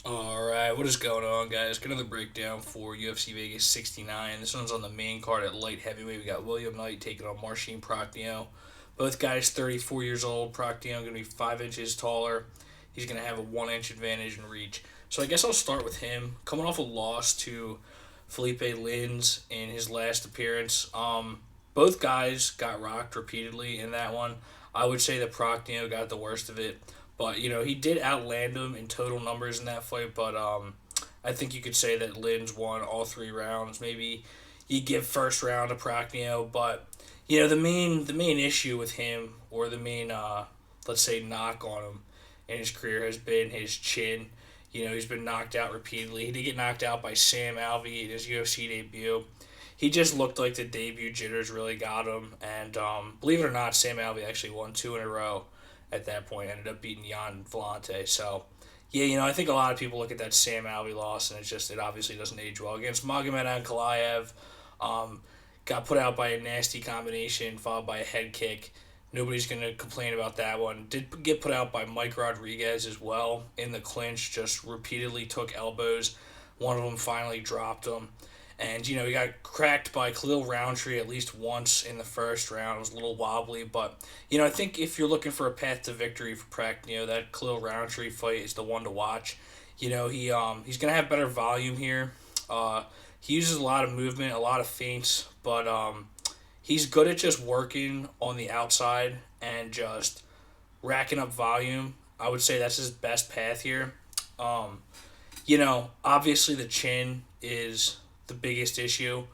Alright, what is going on, guys? Got another breakdown for UFC Vegas 69. This one's on the main card at light heavyweight. We got William Knight taking on Marcin Prachnio. Both guys 34 years old. Prachnio going to be 5 inches taller. He's going to have a 1 inch advantage in reach. So I guess I'll start with him. Coming off a loss to Felipe Lins in his last appearance. Both guys got rocked repeatedly in that one. I would say that Prachnio got the worst of it. But he did outland him in total numbers in that fight. But I think you could say that Lins won all 3 rounds. Maybe you give first round to Prachnio, but the main issue with him, or the main let's say knock on him in his career, has been his chin. He's been knocked out repeatedly. He did get knocked out by Sam Alvey in his UFC debut. He just looked like the debut jitters really got him, and believe it or not, Sam Alvey actually won 2 in a row at that point. Ended up beating Jan Vellante. So, yeah, I think a lot of people look at that Sam Alvey loss, and it obviously doesn't age well. Against Magomed Ankalaev, um, got put out by a nasty combination, followed by a head kick. Nobody's going to complain about that one. Did get put out by Mike Rodriguez as well in the clinch, just repeatedly took elbows. One of them finally dropped him. And, he got cracked by Khalil Roundtree at least once in the first round. It was a little wobbly, but, I think if you're looking for a path to victory for Prachnio, that Khalil Roundtree fight is the one to watch. He's going to have better volume here. He uses a lot of movement, a lot of feints, but he's good at just working on the outside and just racking up volume. I would say that's his best path here. Um, Obviously the chin is the biggest issue,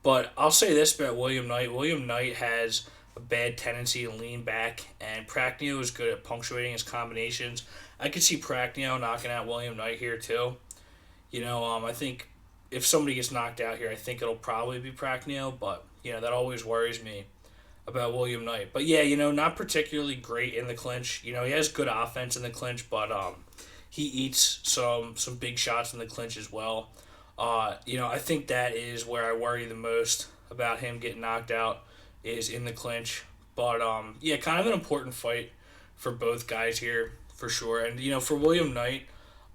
but I'll say this about William Knight. William Knight has a bad tendency to lean back, and Prachnio is good at punctuating his combinations. I could see Prachnio knocking out William Knight here too. I think if somebody gets knocked out here, I think it'll probably be Prachnio, but that always worries me about William Knight. But yeah, not particularly great in the clinch. He has good offense in the clinch, but he eats some big shots in the clinch as well. I think that is where I worry the most about him getting knocked out, is in the clinch. But yeah, kind of an important fight for both guys here for sure. And for William Knight,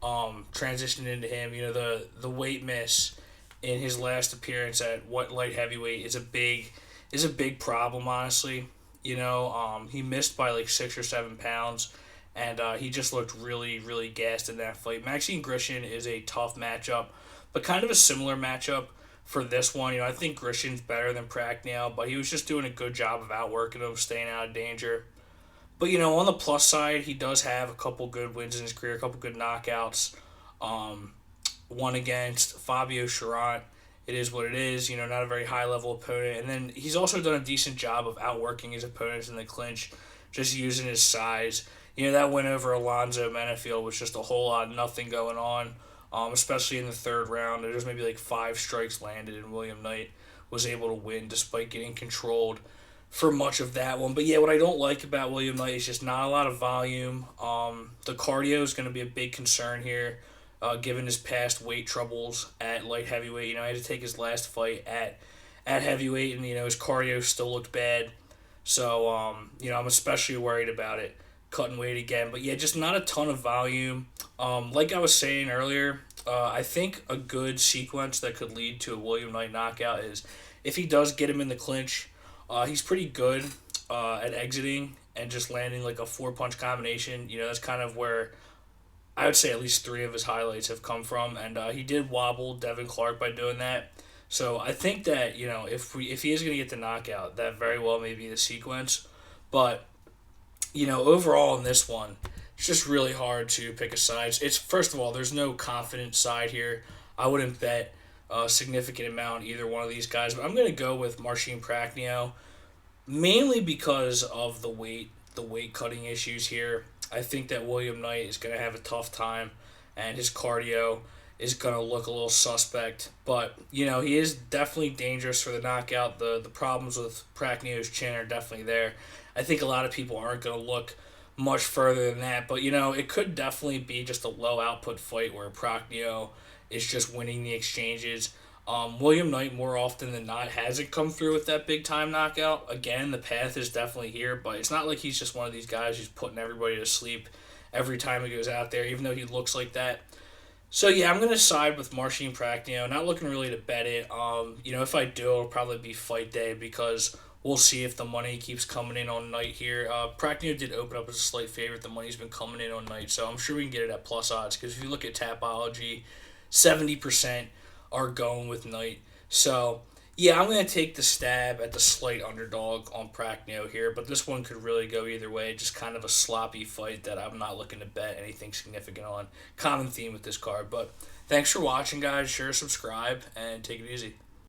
transitioning into him, the weight miss in his last appearance at what light heavyweight is a big problem, honestly. He missed by like 6 or 7 pounds, and he just looked really, really gassed in that fight. Maxine Grishin is a tough matchup, but kind of a similar matchup for this one. I think Grishin's better than Prachnio, but he was just doing a good job of outworking him, staying out of danger. But on the plus side, he does have a couple good wins in his career, a couple good knockouts. Um, One against Fabio Charant. It is what it is. Not a very high level opponent. And then he's also done a decent job of outworking his opponents in the clinch, just using his size. That win over Alonzo Menafield was just a whole lot of nothing going on, especially in the third round. There was maybe like 5 strikes landed, and William Knight was able to win despite getting controlled for much of that one. But yeah, what I don't like about William Knight is just not a lot of volume. The cardio is going to be a big concern here, given his past weight troubles at light heavyweight. He had to take his last fight at heavyweight, and his cardio still looked bad. So I'm especially worried about it cutting weight again. But yeah, just not a ton of volume. Like I was saying earlier, I think a good sequence that could lead to a William Knight knockout is if he does get him in the clinch. He's pretty good at exiting and just landing like a 4 punch combination. That's kind of where I would say at least 3 of his highlights have come from, and he did wobble Devin Clark by doing that. So I think that if he is going to get the knockout, that very well may be the sequence. But overall in this one, it's just really hard to pick a side. It's first of all, there's no confident side here. I wouldn't bet a significant amount either one of these guys, but I'm going to go with Marcin Prachnio, mainly because of the weight cutting issues here. I think that William Knight is going to have a tough time, and his cardio is going to look a little suspect. But he is definitely dangerous for the knockout. The problems with Prachnio's chin are definitely there. I think a lot of people aren't going to look much further than that, but it could definitely be just a low output fight where Prachnio is just winning the exchanges. William Knight, more often than not, hasn't come through with that big time knockout. Again, the path is definitely here, but it's not like he's just one of these guys who's putting everybody to sleep every time he goes out there, even though he looks like that. So yeah, I'm gonna side with Marcin Prachnio. Not looking really to bet it. If I do, it'll probably be fight day because we'll see if the money keeps coming in on night here. Prachnio did open up as a slight favorite. The money's been coming in on night, so I'm sure we can get it at plus odds. Because if you look at Tapology, 70% are going with night. So yeah, I'm gonna take the stab at the slight underdog on Prachnio here, but this one could really go either way. Just kind of a sloppy fight that I'm not looking to bet anything significant on. Common theme with this card, but thanks for watching, guys. Share, subscribe, and take it easy.